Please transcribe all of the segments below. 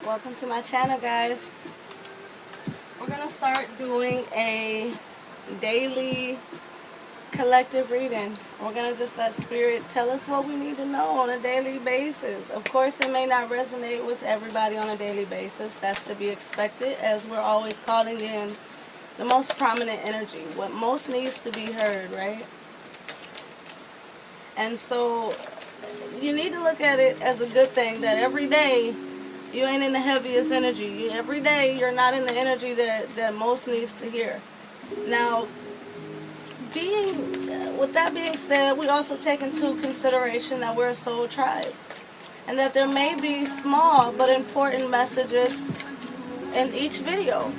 Welcome to my channel, guys. We're gonna start doing a daily collective reading. We're gonna just let spirit tell us what we need to know on a daily basis. Of course, it may not resonate with everybody on a daily basis. That's to be expected, as we're always calling in the most prominent energy, what most needs to be heard, right? And so you need to look at it as a good thing that every day you ain't in the heaviest energy. Every day you're not in the energy that most needs to hear. Now, with that being said, we also take into consideration that we're a soul tribe, and that there may be small but important messages in each video.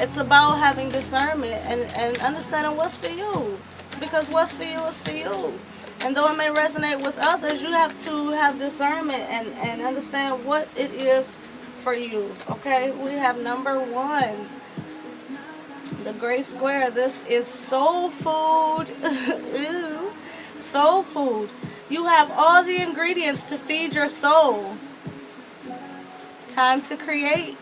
It's about having discernment and understanding what's for you, because what's for you is for you. And though it may resonate with others, you have to have discernment and understand what it is for you. Okay, we have number 1, the gray square. This is soul food. Ew. Soul food. You have all the ingredients to feed your soul. Time to create.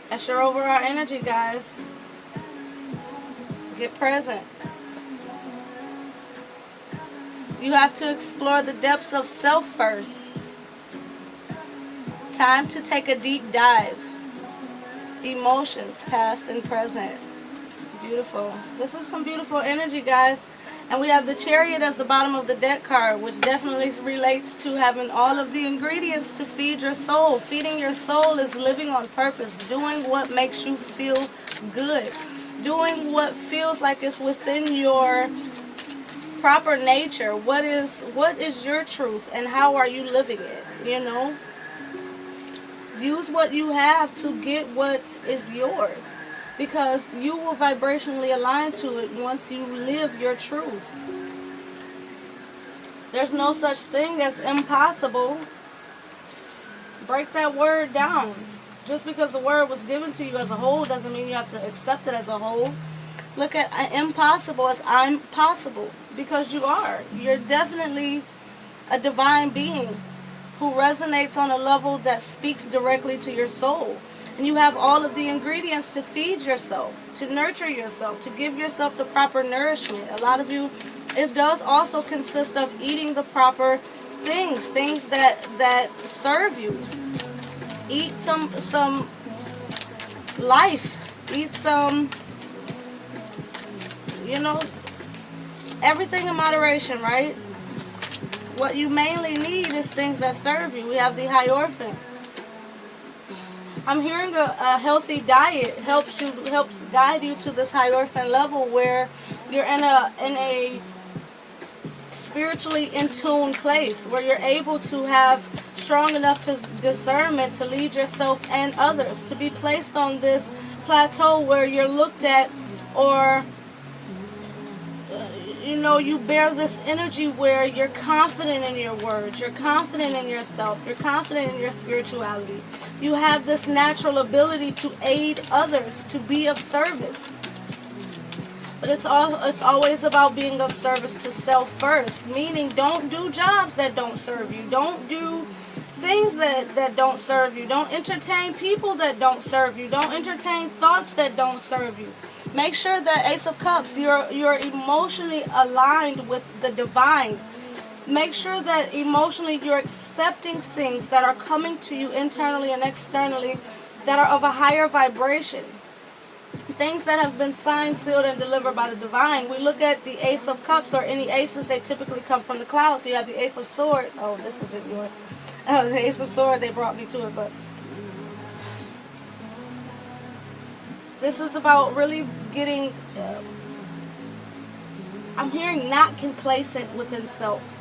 That's your overall energy, guys. Get present. You have to explore the depths of self first. Time to take a deep dive. Emotions, past and present. Beautiful. This is some beautiful energy, guys. And we have the Chariot as the bottom of the deck card, which definitely relates to having all of the ingredients to feed your soul. Feeding your soul is living on purpose, doing what makes you feel good, doing what feels like it's within your proper nature. What is your truth, and how are you living it? Use what you have to get what is yours, because you will vibrationally align to it once you live your truth. There's no such thing as impossible. Break that word down. Just because the word was given to you as a whole doesn't mean you have to accept it as a whole. Look at impossible as I'm possible, because you are. You're definitely a divine being who resonates on a level that speaks directly to your soul. And you have all of the ingredients to feed yourself, to nurture yourself, to give yourself the proper nourishment. A lot of you, it does also consist of eating the proper things that serve you. Eat some life. Eat some, everything in moderation, right? What you mainly need is things that serve you. We have the Hierophant. I'm hearing a healthy diet helps guide you to this Hierophant level, where you're in a spiritually in tune place, where you're able to have strong enough discernment to lead yourself and others, to be placed on this plateau where you're looked at, or you bear this energy where you're confident in your words, you're confident in yourself, you're confident in your spirituality. You have this natural ability to aid others, to be of service. But it's always about being of service to self first, meaning don't do jobs that don't serve you. Don't do things that don't serve you. Don't entertain people that don't serve you. Don't entertain thoughts that don't serve you. Make sure that Ace of Cups, you're emotionally aligned with the divine. Make sure that emotionally you're accepting things that are coming to you internally and externally that are of a higher vibration. Things that have been signed, sealed, and delivered by the divine. We look at the Ace of Cups, or any aces, they typically come from the clouds. You have the Ace of Swords. Oh, this isn't yours. The Ace of Swords, they brought me to it, but this is about really getting, I'm hearing, not complacent within self.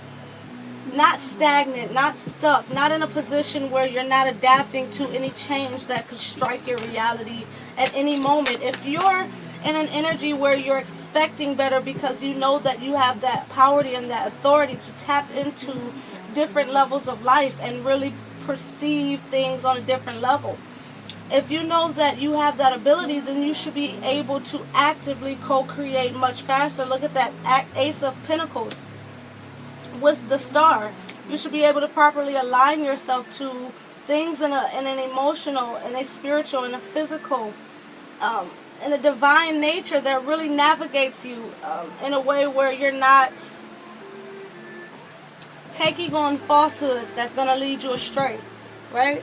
Not stagnant, not stuck, not in a position where you're not adapting to any change that could strike your reality at any moment. If you're in an energy where you're expecting better because you know that you have that power and that authority to tap into different levels of life and really perceive things on a different level. If you know that you have that ability, then you should be able to actively co-create much faster. Look at that Ace of Pentacles with the Star. You should be able to properly align yourself to things in an emotional, in a spiritual, in a physical, in a divine nature that really navigates you in a way where you're not taking on falsehoods that's going to lead you astray, right?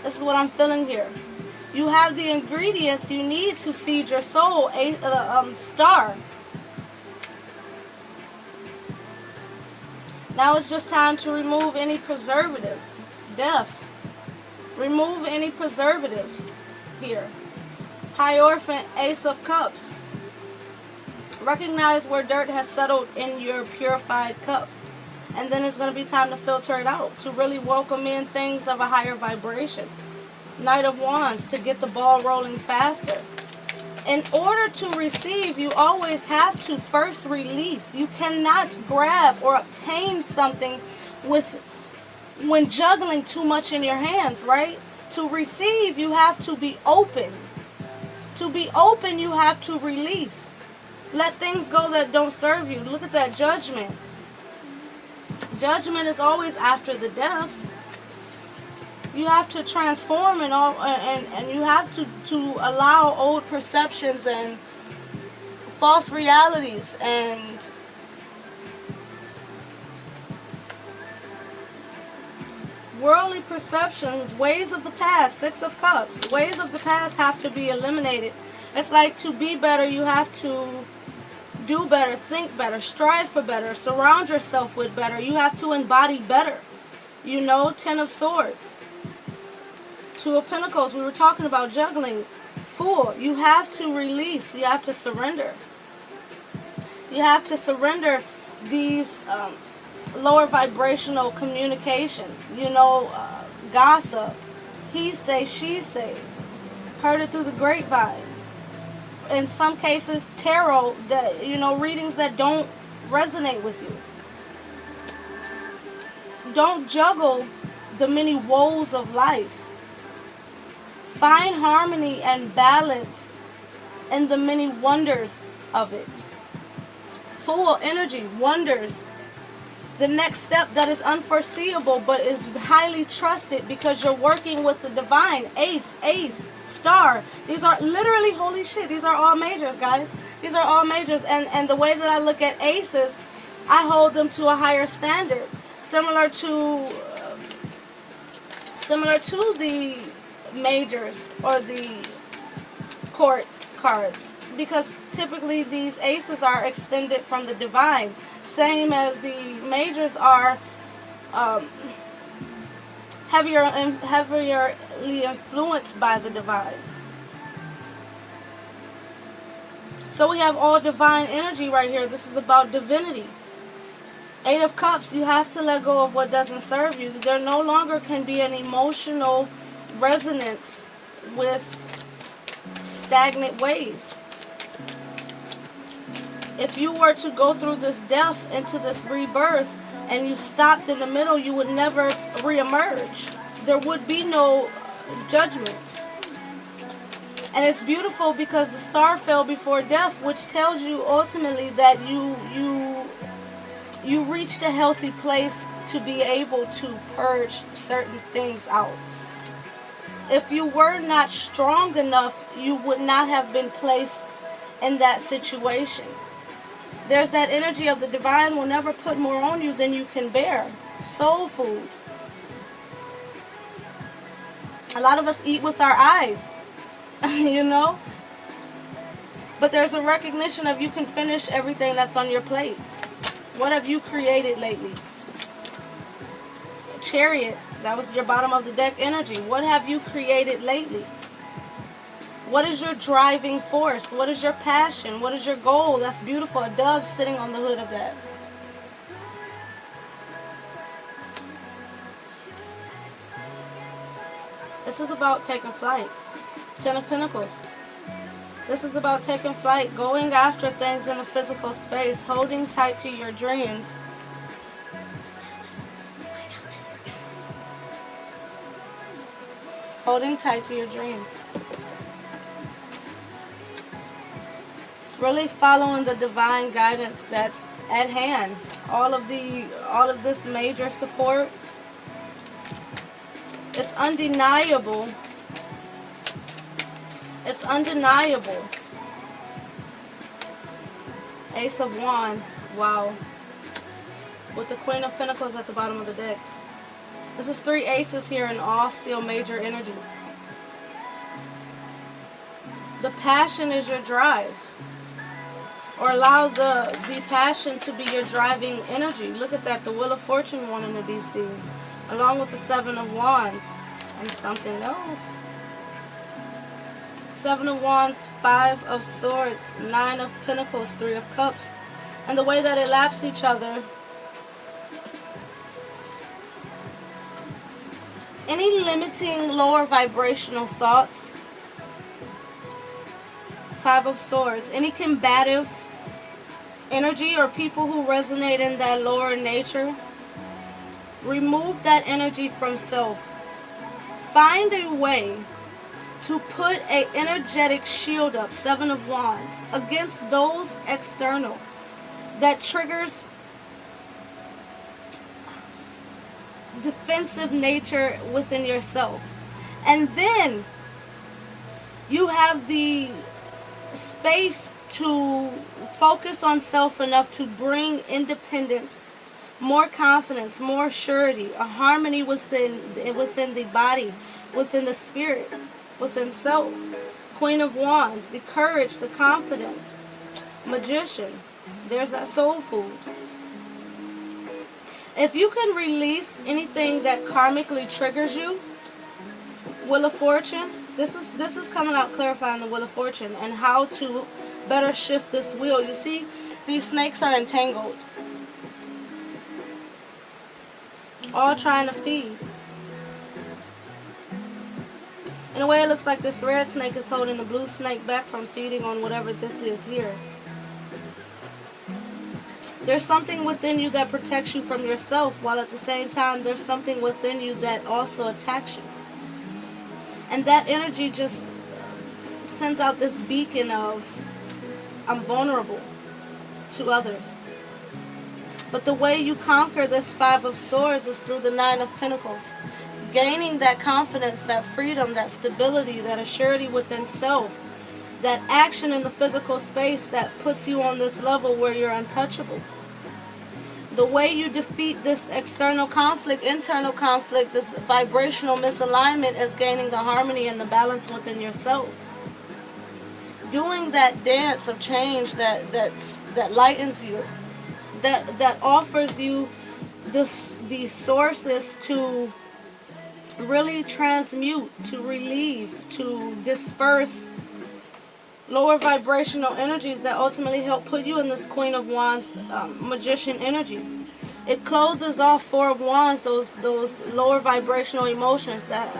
This is what I'm feeling here. You have the ingredients you need to feed your soul, star. Now it's just time to remove any preservatives. Death. Remove any preservatives here. Hierophant, Ace of Cups. Recognize where dirt has settled in your purified cup. And then it's going to be time to filter it out, to really welcome in things of a higher vibration. Knight of Wands, to get the ball rolling faster. In order to receive, you always have to first release. You cannot grab or obtain something when juggling too much in your hands, right? To receive, you have to be open. To be open, you have to release. Let things go that don't serve you. Look at that Judgment. Judgment is always after the death. You have to transform and you have to allow old perceptions and false realities and worldly perceptions, ways of the past, Six of Cups, ways of the past have to be eliminated. It's like, to be better, you have to do better, think better, strive for better, surround yourself with better. You have to embody better. You know, Ten of Swords. Two of Pentacles, we were talking about juggling. Fool, you have to release, you have to surrender. You have to surrender these lower vibrational communications. You know, gossip, he say, she say, heard it through the grapevine. In some cases, tarot, that, you know, readings that don't resonate with you. Don't juggle the many woes of life. Find harmony and balance in the many wonders of it. Full energy, wonders. The next step that is unforeseeable but is highly trusted because you're working with the divine. Ace, star. These are literally, holy shit, these are all majors, guys. These are all majors. And the way that I look at aces, I hold them to a higher standard. Similar to the majors or the court cards, because typically these aces are extended from the divine, same as the majors are heavily influenced by the divine. So we have all divine energy right here. This is about divinity. Eight of Cups, you have to let go of what doesn't serve you. There no longer can be an emotional resonance with stagnant ways. If you were to go through this death into this rebirth and you stopped in the middle, you would never reemerge. There would be no judgment. And it's beautiful because the star fell before death, which tells you ultimately that you reached a healthy place to be able to purge certain things out. If you were not strong enough, you would not have been placed in that situation. There's that energy of the divine will never put more on you than you can bear. Soul food. A lot of us eat with our eyes, you know? But there's a recognition of you can finish everything that's on your plate. What have you created lately? Chariot. That was your bottom of the deck energy. What have you created lately? What is your driving force? What is your passion? What is your goal? That's beautiful. A dove sitting on the hood of that. This is about taking flight. Ten of Pentacles. This is about taking flight, going after things in a physical space, holding tight to your dreams. Holding tight to your dreams. Really following the divine guidance that's at hand. All of this major support It's undeniable. It's undeniable. Ace of Wands. Wow. With the Queen of Pentacles at the bottom of the deck. This is 3 aces here in all still major energy. The passion is your drive. Or allow the passion to be your driving energy. Look at that. The Wheel of Fortune wanting to be seen. Along with the 7 of Wands. And something else. 7 of Wands, 5 of Swords, 9 of Pentacles, 3 of Cups. And the way that it laps each other. Any limiting lower vibrational thoughts. 5 of Swords. Any combative energy or people who resonate in that lower nature. Remove that energy from self. Find a way to put an energetic shield up, 7 of Wands, against those external that triggers defensive nature within yourself. And then you have the space to focus on self enough to bring independence, more confidence, more surety, a harmony within the body, within the spirit, within self. Queen of Wands, the courage, the confidence. Magician, there's that soul food. If you can release anything that karmically triggers you, Wheel of Fortune, this is coming out clarifying the Wheel of Fortune and how to better shift this wheel. You see, these snakes are entangled, all trying to feed. In a way, it looks like this red snake is holding the blue snake back from feeding on whatever this is here. There's something within you that protects you from yourself, while at the same time there's something within you that also attacks you. And that energy just sends out this beacon of, I'm vulnerable to others. But the way you conquer this 5 of Swords is through the 9 of Pentacles. Gaining that confidence, that freedom, that stability, that assurity within self. That action in the physical space that puts you on this level where you're untouchable. The way you defeat this external conflict, internal conflict, this vibrational misalignment is gaining the harmony and the balance within yourself. Doing that dance of change that lightens you, that offers you the sources to really transmute, to relieve, to disperse lower vibrational energies that ultimately help put you in this Queen of Wands magician energy. It closes off 4 of Wands, those lower vibrational emotions that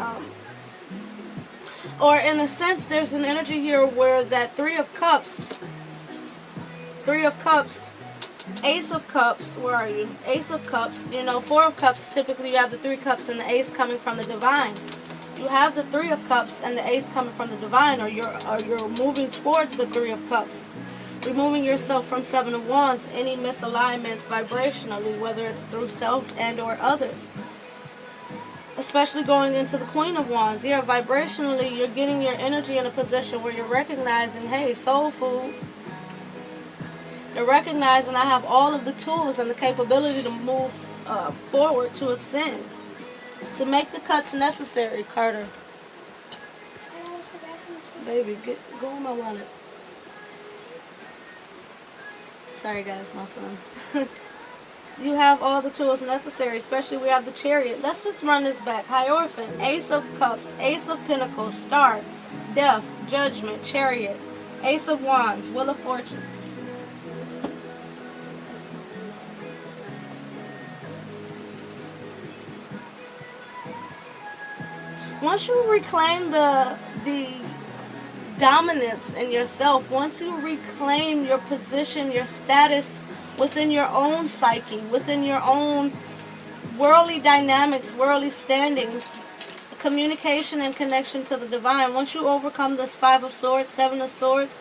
or in a sense there's an energy here where that 3 of Cups, Ace of Cups, where are you? Ace of Cups, you know, 4 of Cups, typically you have the 3 Cups and the Ace coming from the Divine. You have the 3 of Cups and the Ace coming from the Divine, or you're moving towards the 3 of Cups. Removing yourself from 7 of Wands, any misalignments vibrationally, whether it's through self and or others. Especially going into the Queen of Wands. Yeah, vibrationally, you're getting your energy in a position where you're recognizing, hey, soul food. You're recognizing I have all of the tools and the capability to move forward, to ascend. To make the cuts necessary, Carter. Baby, go in my wallet. Sorry guys, my son. You have all the tools necessary, especially we have the Chariot. Let's just run this back. Hierophant, Ace of Cups, Ace of Pentacles, Star, Death, Judgment, Chariot, Ace of Wands, Wheel of Fortune. Once you reclaim the dominance in yourself, once you reclaim your position, your status within your own psyche, within your own worldly dynamics, worldly standings, communication and connection to the divine, once you overcome this 5 of Swords, 7 of Swords,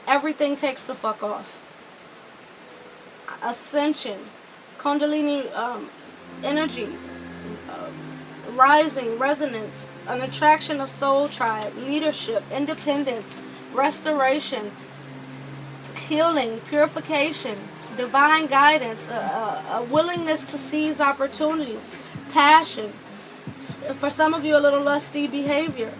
everything takes the fuck off. Ascension, Kundalini energy, rising, resonance, an attraction of soul tribe, leadership, independence, restoration, healing, purification, divine guidance, a willingness to seize opportunities, passion. For some of you, a little lusty behavior.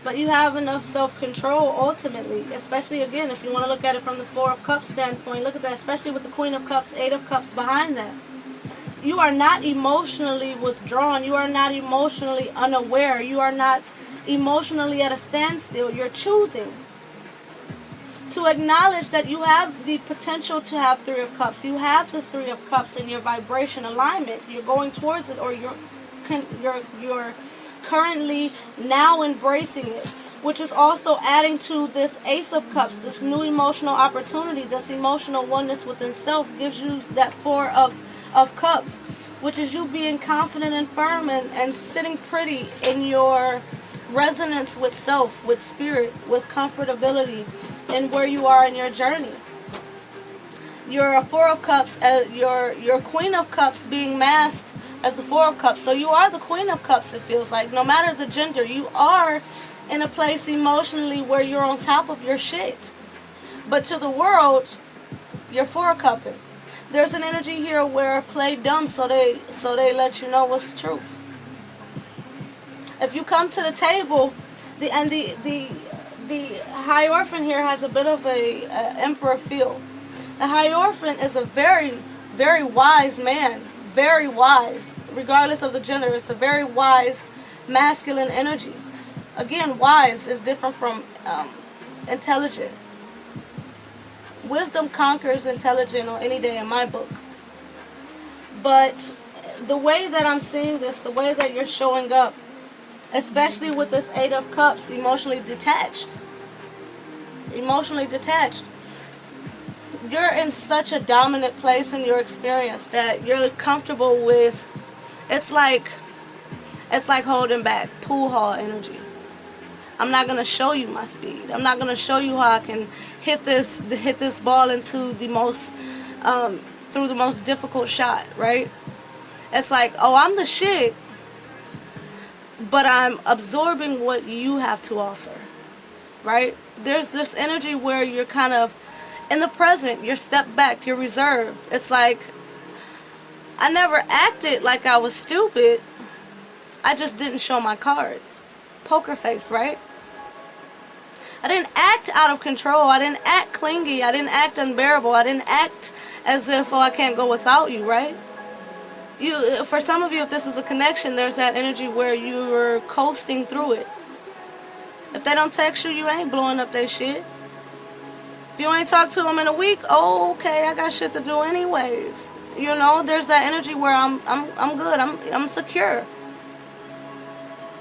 But you have enough self-control ultimately, especially again, if you want to look at it from the Four of Cups standpoint, look at that, especially with the Queen of Cups, Eight of Cups behind that. You are not emotionally withdrawn. You are not emotionally unaware. You are not emotionally at a standstill. You're choosing to acknowledge that you have the potential to have Three of Cups. You have the Three of Cups in your vibration alignment. You're going towards it, or you're currently now embracing it, which is also adding to this Ace of Cups, this new emotional opportunity, this emotional oneness within self gives you that Four of Cups, which is you being confident and firm and sitting pretty in your resonance with self, with spirit, with comfortability, and where you are in your journey. You're a Four of Cups, your Queen of Cups being masked as the Four of Cups. So you are the Queen of Cups, it feels like. No matter the gender, you are in a place emotionally where you're on top of your shit. But to the world, you're Four cupping. There's an energy here where play dumb so they let you know what's the truth. If you come to the table, the Hierophant here has a bit of a emperor feel. The Hierophant is a very, very wise man. Very wise, regardless of the gender. It's a very wise masculine energy. Again, wise is different from intelligent. Wisdom conquers intelligent on any day in my book. But the way that I'm seeing this, the way that you're showing up, especially with this Eight of Cups, emotionally detached. Emotionally detached. You're in such a dominant place in your experience that you're comfortable with. It's like holding back, pool hall energy. I'm not gonna show you my speed. I'm not gonna show you how I can hit this ball into the most through the most difficult shot, right? It's like, oh, I'm the shit, but I'm absorbing what you have to offer, right? There's this energy where you're kind of in the present, you're stepped back, you're reserved. It's like, I never acted like I was stupid. I just didn't show my cards. Poker face, right? I didn't act out of control. I didn't act clingy. I didn't act unbearable. I didn't act as if, oh, I can't go without you, right? For some of you, if this is a connection, there's that energy where you're coasting through it. If they don't text you, you ain't blowing up their shit. If you ain't talked to them in a week, oh, okay, I got shit to do anyways. You know, there's that energy where I'm good. I'm secure.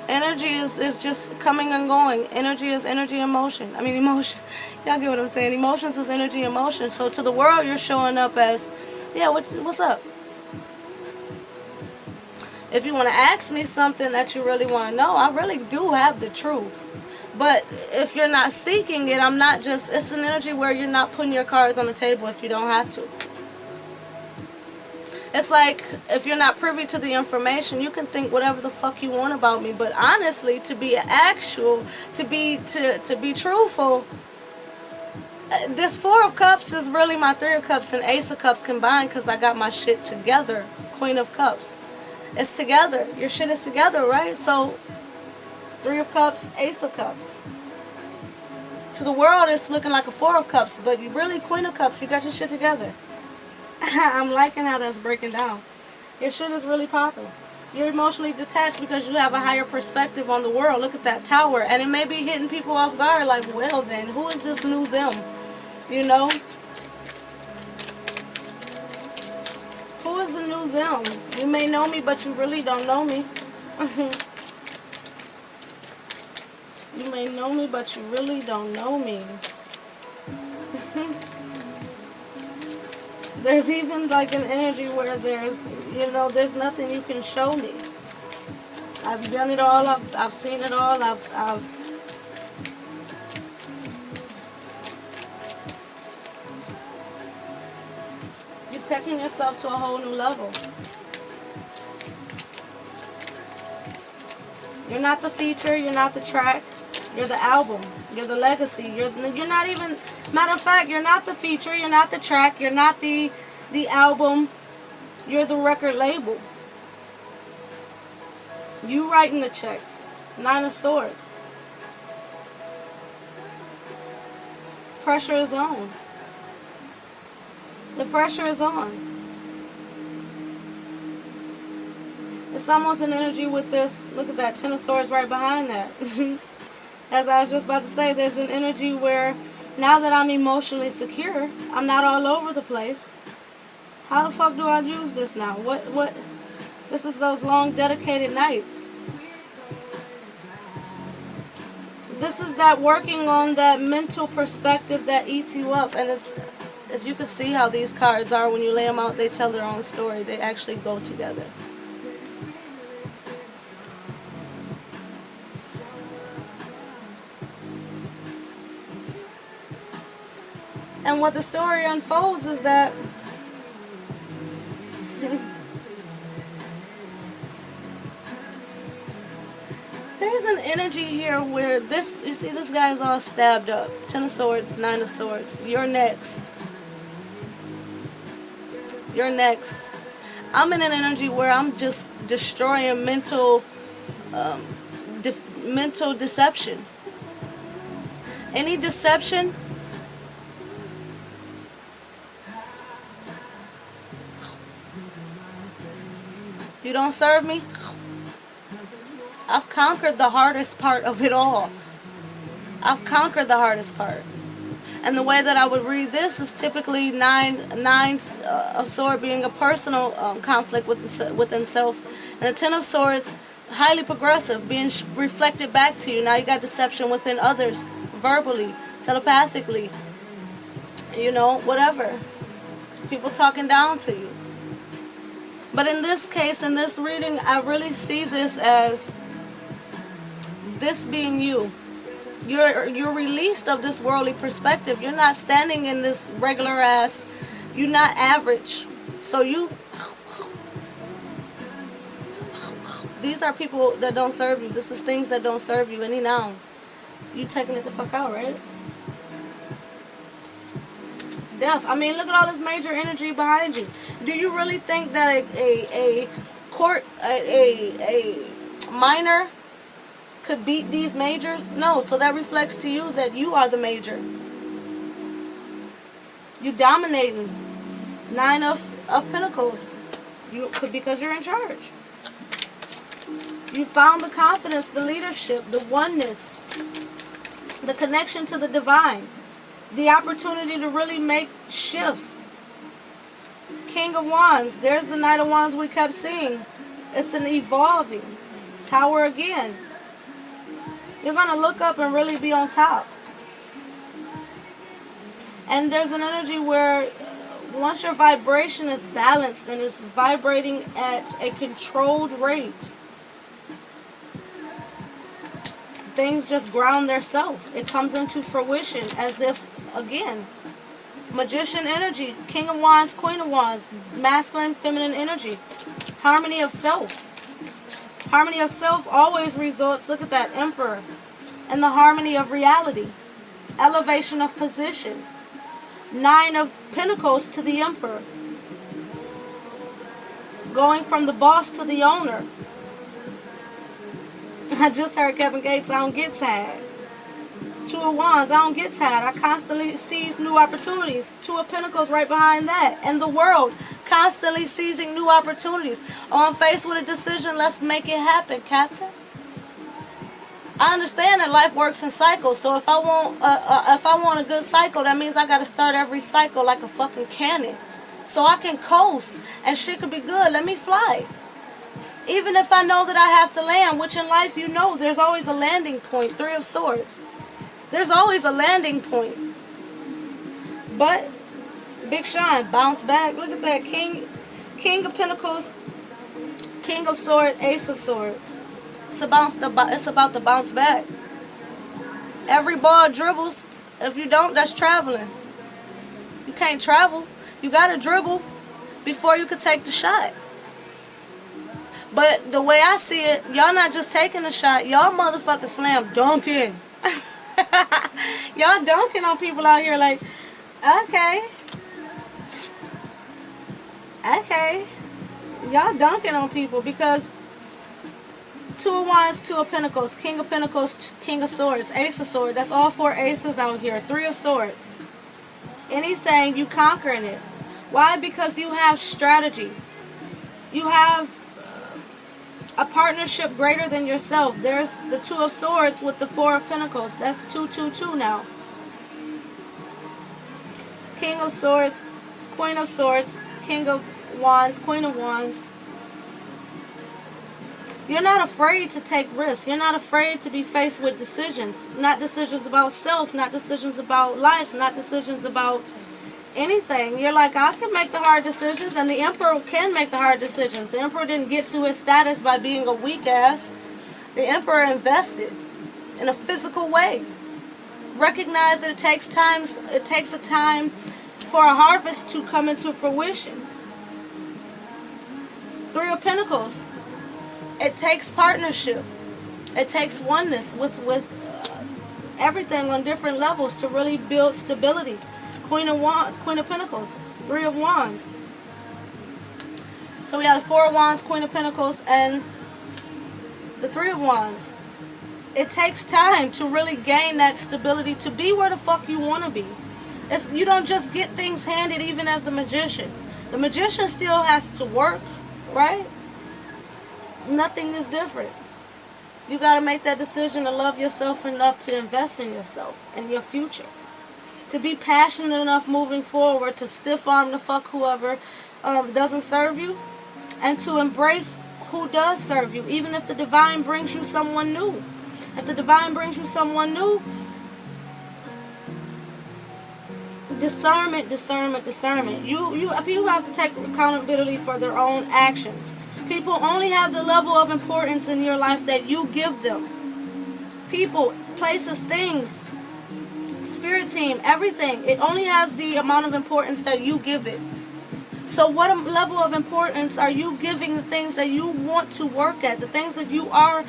Energy is just coming and going. Energy is energy and motion. I mean, emotion. Y'all get what I'm saying? Emotions is energy and motion. So to the world, you're showing up as, yeah, what's up? If you want to ask me something that you really want to know, I really do have the truth. But if you're not seeking it, I'm not just, it's an energy where you're not putting your cards on the table if you don't have to. It's like, if you're not privy to the information, you can think whatever the fuck you want about me. But honestly, to be actual, to be truthful, this Four of Cups is really my Three of Cups and Ace of Cups combined, because I got my shit together. Queen of Cups. It's together. Your shit is together, right? So, Three of Cups, Ace of Cups. To the world, it's looking like a Four of Cups, but you really Queen of Cups. You got your shit together. I'm liking how that's breaking down. Your shit is really popping. You're emotionally detached because you have a higher perspective on the world. Look at that tower. And it may be hitting people off guard like, well then, who is this new them? You know? Who is the new them? You may know me, but you really don't know me. You may know me, but you really don't know me. There's even like an energy where there's, you know, there's nothing you can show me. I've done it all. I've seen it all. You're taking yourself to a whole new level. You're not the feature. You're not the track. You're the album. You're the legacy. You're not even, matter of fact, you're not the feature. You're not the track. You're not the album. You're the record label. You writing the checks. 9 of Swords. Pressure is on. The pressure is on. It's almost an energy with this. Look at that. 10 of Swords right behind that. As I was just about to say, there's an energy where now that I'm emotionally secure, I'm not all over the place. How the fuck do I use this now? What? This is those long dedicated nights. This is that working on that mental perspective that eats you up. And it's, if you could see how these cards are when you lay them out, they tell their own story. They actually go together. And what the story unfolds is that there's an energy here where this, you see this guy's all stabbed up. 10 of Swords, 9 of Swords. You're next. You're next. I'm in an energy where I'm just destroying mental deception. Any deception, you don't serve me? I've conquered the hardest part of it all. I've conquered the hardest part. And the way that I would read this is typically nine of Swords being a personal conflict within self. And the 10 of Swords, highly progressive, being reflected back to you. Now you got deception within others, verbally, telepathically, you know, whatever. People talking down to you. But in this case, in this reading, I really see this as this being you. You're released of this worldly perspective. You're not standing in this regular ass. You're not average. So these are people that don't serve you. This is things that don't serve you any now. You taking it the fuck out, right? Death. I mean, look at all this major energy behind you. Do you really think that a minor could beat these majors? No. So that reflects to you that you are the major. You dominating. 9 of Pentacles. Because you're in charge. You found the confidence, the leadership, the oneness, the connection to the divine, the opportunity to really make shifts. King of Wands. There's the Knight of Wands we kept seeing. It's an evolving. Tower again. You're going to look up and really be on top. And there's an energy where once your vibration is balanced and is vibrating at a controlled rate, things just ground their self. It comes into fruition as if, again, Magician energy, King of Wands, Queen of Wands, masculine, feminine energy, harmony of self. Harmony of self always results, look at that, Emperor, and the harmony of reality, elevation of position, 9 of Pentacles to the Emperor, going from the boss to the owner. I just heard Kevin Gates, I don't get tired. 2 of Wands, I don't get tired. I constantly seize new opportunities. 2 of Pentacles right behind that. And the world, constantly seizing new opportunities. Oh, I'm faced with a decision. Let's make it happen, Captain. I understand that life works in cycles. So if I want a good cycle, that means I got to start every cycle like a fucking cannon. So I can coast and shit could be good. Let me fly. Even if I know that I have to land, which in life you know there's always a landing point. 3 of Swords. There's always a landing point. But Big Shine, bounce back. Look at that. King of Pentacles, King of Swords, Ace of Swords. It's about to bounce back. Every ball dribbles. If you don't, that's traveling. You can't travel. You got to dribble before you can take the shot. But the way I see it, y'all not just taking a shot, y'all motherfucking slam dunking. Y'all dunking on people out here like, okay. Okay. Y'all dunking on people because Two of Wands, Two of Pentacles, King of Pentacles, King of Swords, Ace of Swords. That's all 4 aces out here. 3 of Swords. Anything, you conquering it. Why? Because you have strategy. You have a partnership greater than yourself. There's the 2 of Swords with the 4 of Pentacles. That's 222 now. King of Swords, Queen of Swords, King of Wands, Queen of Wands. You're not afraid to take risks. You're not afraid to be faced with decisions. Not decisions about self, not decisions about life, not decisions about anything. You're like, I can make the hard decisions, and the Emperor can make the hard decisions. The Emperor didn't get to his status by being a weak ass. The Emperor invested in a physical way. Recognize that it takes a time for a harvest to come into fruition. 3 of Pentacles. It takes partnership. It takes oneness with everything on different levels to really build stability. Queen of Wands, Queen of Pentacles, 3 of Wands. So we have the 4 of Wands, Queen of Pentacles, and the 3 of Wands. It takes time to really gain that stability to be where the fuck you want to be. You don't just get things handed even as the Magician. The Magician still has to work, right? Nothing is different. You got to make that decision to love yourself enough to invest in yourself and your future. To be passionate enough moving forward to stiff arm the fuck whoever doesn't serve you. And to embrace who does serve you. Even if the divine brings you someone new. If the divine brings you someone new, discernment, discernment, discernment. People have to take accountability for their own actions. People only have the level of importance in your life that you give them. People, places, things, spirit team, everything. It only has the amount of importance that you give it. So what level of importance are you giving the things that you want to work at, the things that you are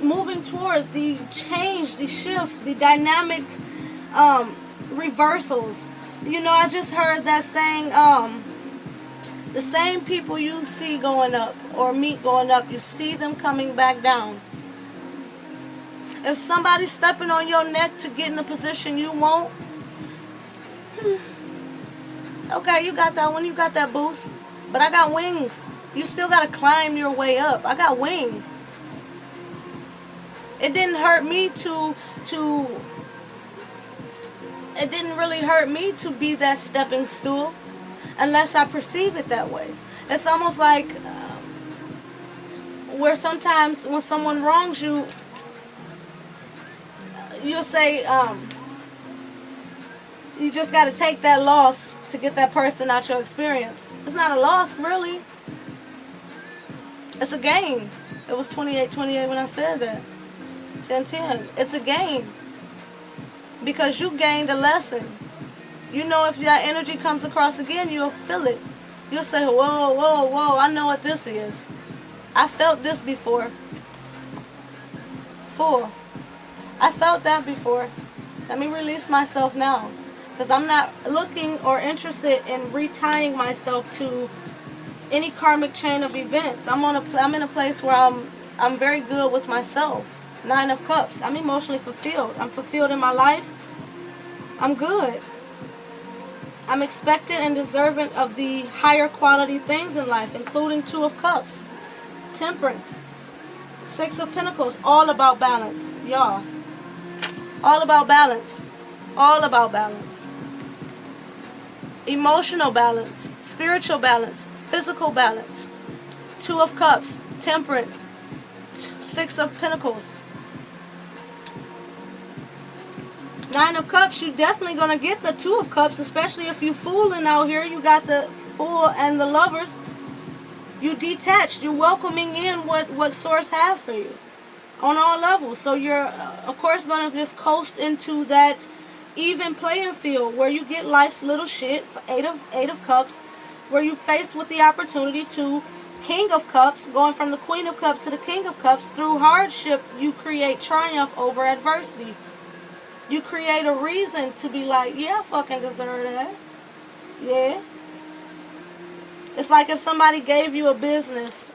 moving towards, the change, the shifts, the dynamic reversals? You know, I just heard that saying, the same people you see going up or meet going up, you see them coming back down. If somebody's stepping on your neck to get in the position you want, okay, you got that one, you got that boost, but I got wings. You still got to climb your way up. I got wings. It didn't hurt me it didn't really hurt me to be that stepping stool unless I perceive it that way. It's almost like where sometimes when someone wrongs you, you'll say you just got to take that loss to get that person out your experience. It's not a loss, really. It's a gain. It was 28-28 when I said that. 10-10. It's a gain. Because you gained a lesson. You know, if that energy comes across again, you'll feel it. You'll say, whoa, whoa, whoa, I know what this is. I felt this before. 4. I felt that before. Let me release myself now. Because I'm not looking or interested in retying myself to any karmic chain of events. I'm in a place where I'm very good with myself. 9 of Cups. I'm emotionally fulfilled. I'm fulfilled in my life. I'm good. I'm expectant and deserving of the higher quality things in life, including 2 of Cups. Temperance. 6 of Pentacles. All about balance. Y'all. All about balance. All about balance. Emotional balance. Spiritual balance. Physical balance. 2 of Cups. Temperance. 6 of Pentacles. 9 of Cups, you definitely going to get the 2 of Cups, especially if you fooling out here. You got the Fool and the Lovers. You detached. You're welcoming in what Source have for you on all levels. So you're, of course, going to just coast into that even playing field where you get life's little shit, 8 of Cups, where you're faced with the opportunity to King of Cups, going from the Queen of Cups to the King of Cups, through hardship, you create triumph over adversity. You create a reason to be like, yeah, I fucking deserve that. Yeah. It's like if somebody gave you a business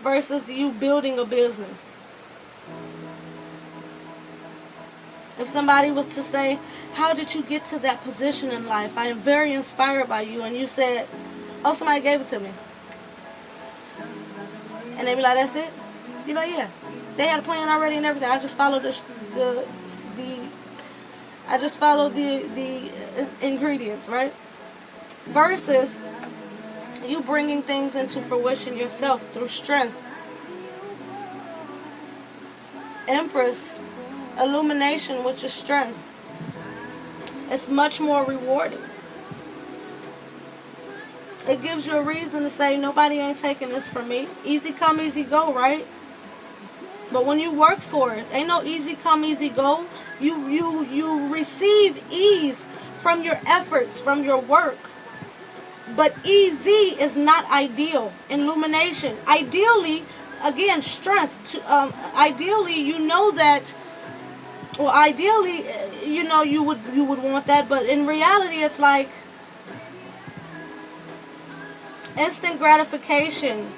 versus you building a business. If somebody was to say, how did you get to that position in life? I am very inspired by you. And you said, oh, somebody gave it to me. And they be like, that's it? You know, yeah. They had a plan already and everything. I just followed the ingredients, right? Versus you bringing things into fruition yourself through strength. Empress, illumination with your strength. It's much more rewarding. It gives you a reason to say, nobody ain't taking this from me. Easy come, easy go, right? But when you work for it, ain't no easy come, easy go. You receive ease from your efforts, from your work. But easy is not ideal. Illumination. Ideally, again, strength. Ideally, you know that. Well, ideally, you know you would want that. But in reality, it's like instant gratification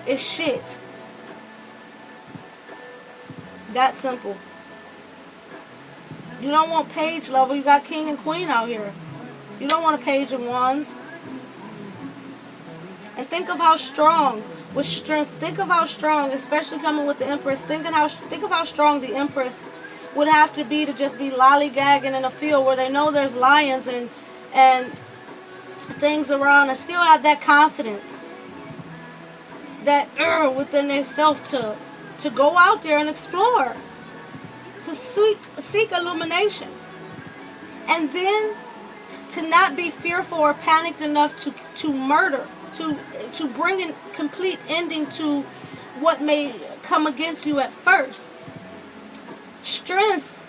is shit. That simple. You don't want page level. You got king and queen out here. You don't want a page of wands. And think of how strong, with strength, think of how strong, especially coming with the Empress, think of how strong the Empress would have to be just be lollygagging in a field where they know there's lions and things around, and still have that confidence, that within themselves to go out there and explore, to seek illumination, and then to not be fearful or panicked enough to murder, to bring a complete ending to what may come against you at first. Strength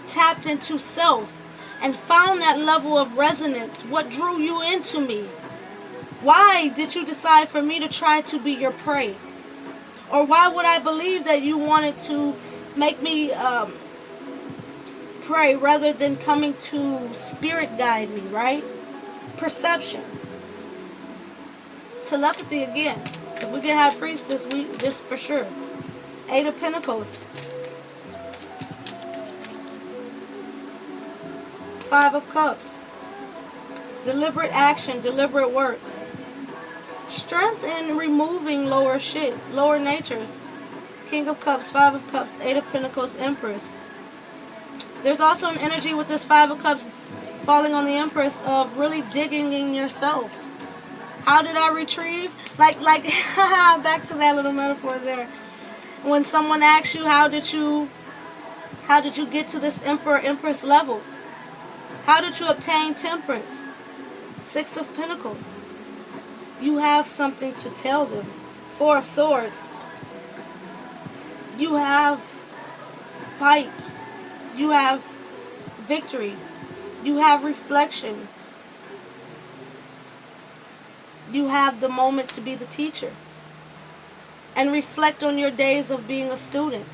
tapped into self and found that level of resonance. What drew you into me? Why did you decide for me to try to be your prey? Or why would I believe that you wanted to make me pray rather than coming to spirit guide me, right? Perception. Telepathy again. If we can have priestess, this for sure. 8 of Pentacles. 5 of Cups. Deliberate action, deliberate work. Strength in removing lower shit, lower natures. King of Cups, 5 of Cups, 8 of Pentacles, Empress. There's also an energy with this 5 of Cups falling on the Empress of really digging in yourself. How did I retrieve? Like back to that little metaphor there. When someone asks you, how did you get to this Empress level? How did you obtain temperance? 6 of Pentacles. You have something to tell them. 4 of Swords. You have fight. You have victory. You have reflection. You have the moment to be the teacher. And reflect on your days of being a student.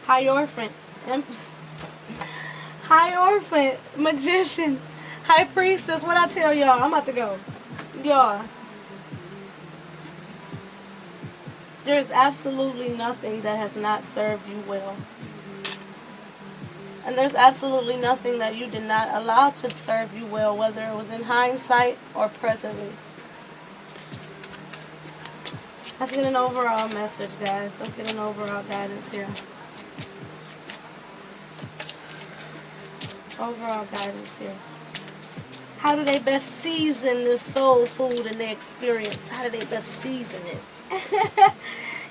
Hierophant. Hierophant. Magician. High Priestess. What I tell y'all? I'm about to go. Y'all. There's absolutely nothing that has not served you well. And there's absolutely nothing that you did not allow to serve you well, whether it was in hindsight or presently. Let's get an overall message, guys. Let's get an overall guidance here. Overall guidance here. How do they best season this soul food in their experience? How do they best season it?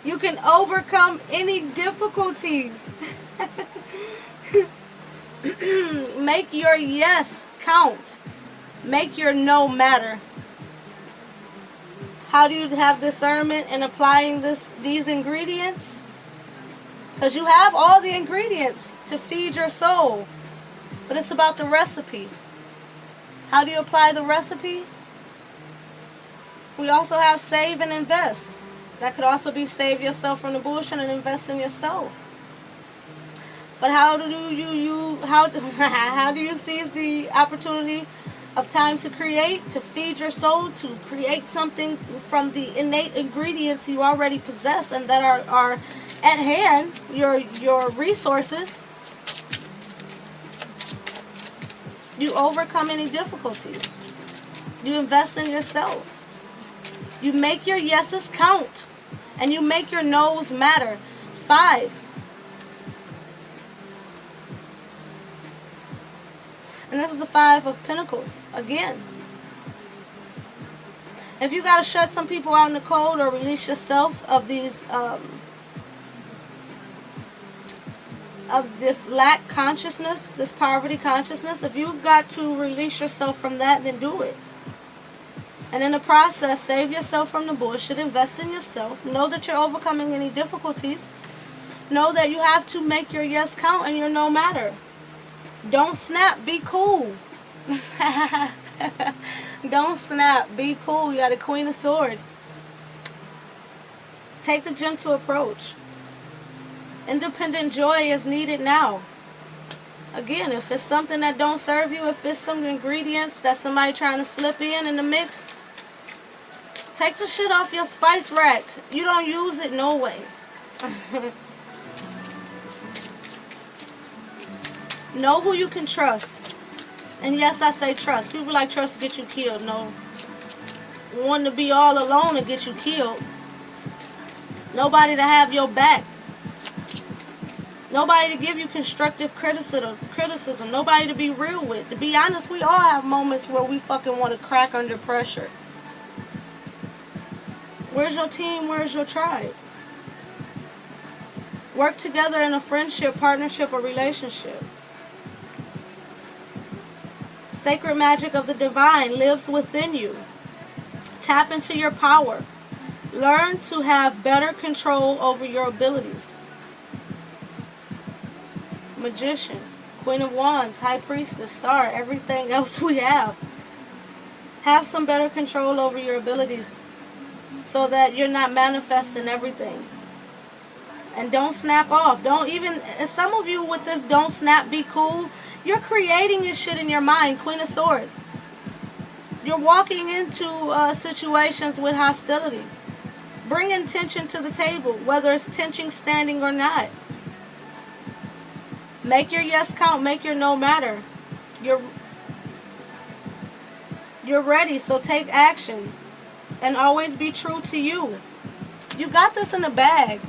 You can overcome any difficulties. Make your yes count. Make your no matter. How do you have discernment in applying these ingredients? Because you have all the ingredients to feed your soul. But it's about the recipe. How do you apply the recipe? We also have save and invest. That could also be save yourself from the bullshit and invest in yourself. But how do how do you seize the opportunity of time to create, to feed your soul, to create something from the innate ingredients you already possess and that are at hand, your resources? You overcome any difficulties. You invest in yourself. You make your yeses count. And you make your no's matter. 5. And this is the 5 of Pentacles. Again. If you got to shut some people out in the cold or release yourself of these of this lack consciousness, this poverty consciousness, if you've got to release yourself from that, then do it. And in the process, save yourself from the bullshit, invest in yourself, know that you're overcoming any difficulties, know that you have to make your yes count and your no matter. Don't snap, be cool. Don't snap, be cool. You got a Queen of Swords. Take the gentle approach. Independent joy is needed now. Again, if it's something that don't serve you, if it's some ingredients that somebody trying to slip in the mix, take the shit off your spice rack. You don't use it no way. Know who you can trust. And yes, I say trust. People like trust to get you killed. No. One to be all alone to get you killed. Nobody to have your back. Nobody to give you constructive criticism. Nobody to be real with. To be honest, we all have moments where we fucking want to crack under pressure. Where's your team? Where's your tribe? Work together in a friendship, partnership, or relationship. Sacred magic of the divine lives within you. Tap into your power. Learn to have better control over your abilities. Magician, Queen of Wands, High Priestess, Star, everything else we have. Have some better control over your abilities so that you're not manifesting everything. And don't snap off. Don't even, some of you with this don't snap, be cool, you're creating this shit in your mind, Queen of Swords. You're walking into situations with hostility. Bring intention to the table, whether it's tension standing or not. Make your yes count, make your no matter. You're ready, so take action. And always be true to you. You got this in the bag.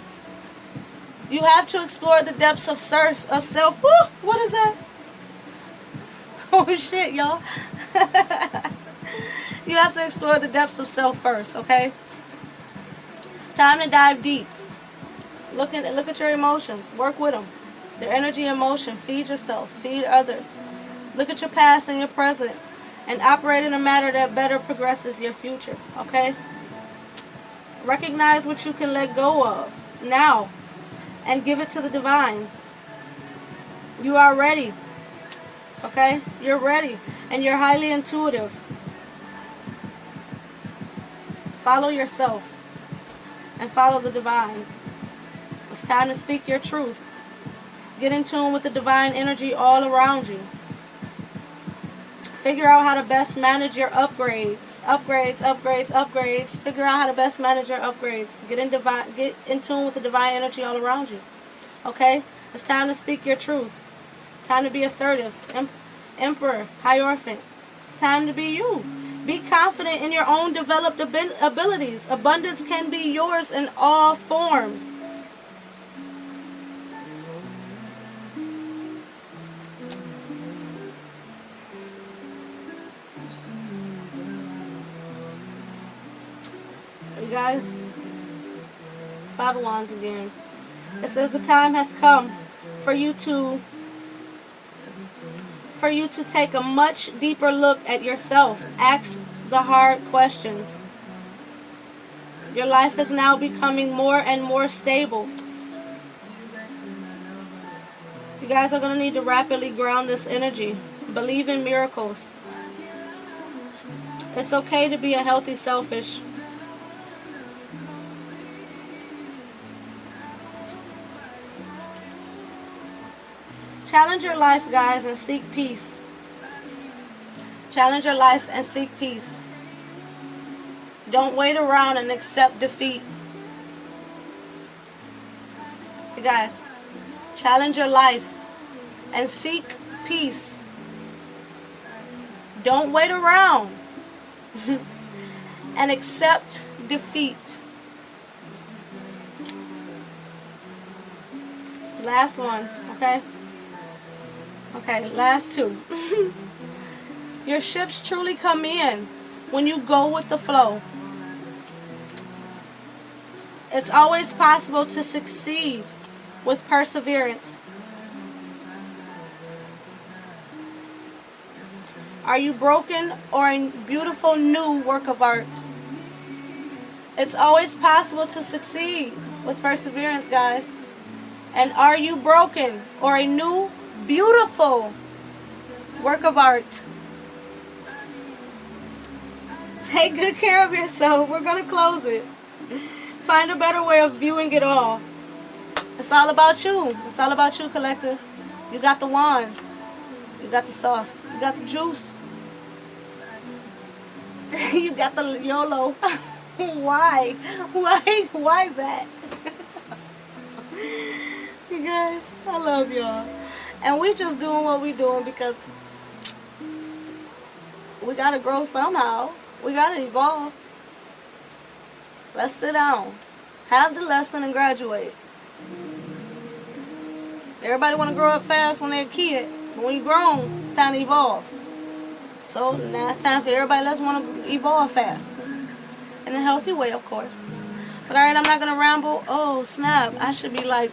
You have to explore the depths of self. Woo, what is that? Oh shit, y'all. You have to explore the depths of self first, okay? Time to dive deep. Look at your emotions. Work with them. Their energy and motion. Feed yourself. Feed others. Look at your past and your present. And operate in a manner that better progresses your future. Okay? Recognize what you can let go of now. And give it to the divine. You are ready. Okay? You're ready. And you're highly intuitive. Follow yourself. And follow the divine. It's time to speak your truth. Get in tune with the divine energy all around you. Figure out how to best manage your upgrades. Upgrades. Figure out how to best manage your upgrades. Get in tune with the divine energy all around you. Okay? It's time to speak your truth. Time to be assertive. Emperor, Hierophant. It's time to be you. Be confident in your own developed abilities. Abundance can be yours in all forms. You guys, 5 of Wands again. It says the time has come for you to take a much deeper look at yourself. Ask the hard questions. Your life is now becoming more and more stable. You guys are going to need to rapidly ground this energy. Believe in miracles. It's okay to be a healthy selfish. Challenge your life, guys, and seek peace. Challenge your life and seek peace. Don't wait around and accept defeat. You guys, challenge your life and seek peace. Don't wait around and accept defeat. Last one, okay? Okay, last two. Your ships truly come in when you go with the flow. It's always possible to succeed with perseverance. Are you broken or a beautiful new work of art? It's always possible to succeed with perseverance, guys. And are you broken or a new beautiful work of art? Take good care of yourself. We're going to close it. Find a better way of viewing it all. It's all about you. It's all about you, collective. You got the wand. You got the sauce. You got the juice. You got the YOLO. Why? Why that? You guys, I love y'all. And we just doing what we doing because we got to grow somehow. We got to evolve. Let's sit down. Have the lesson and graduate. Everybody want to grow up fast when they're a kid. But when you're grown, it's time to evolve. So now it's time for everybody else want to evolve fast. In a healthy way, of course. But alright, I'm not going to ramble. Oh, snap. I should be like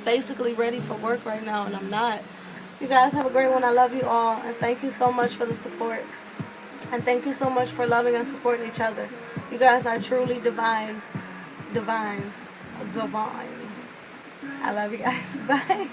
basically ready for work right now, and I'm not. You guys have a great one. I love you all. And thank you so much for the support. And thank you so much for loving and supporting each other. You guys are truly divine. Divine. I love you guys. Bye.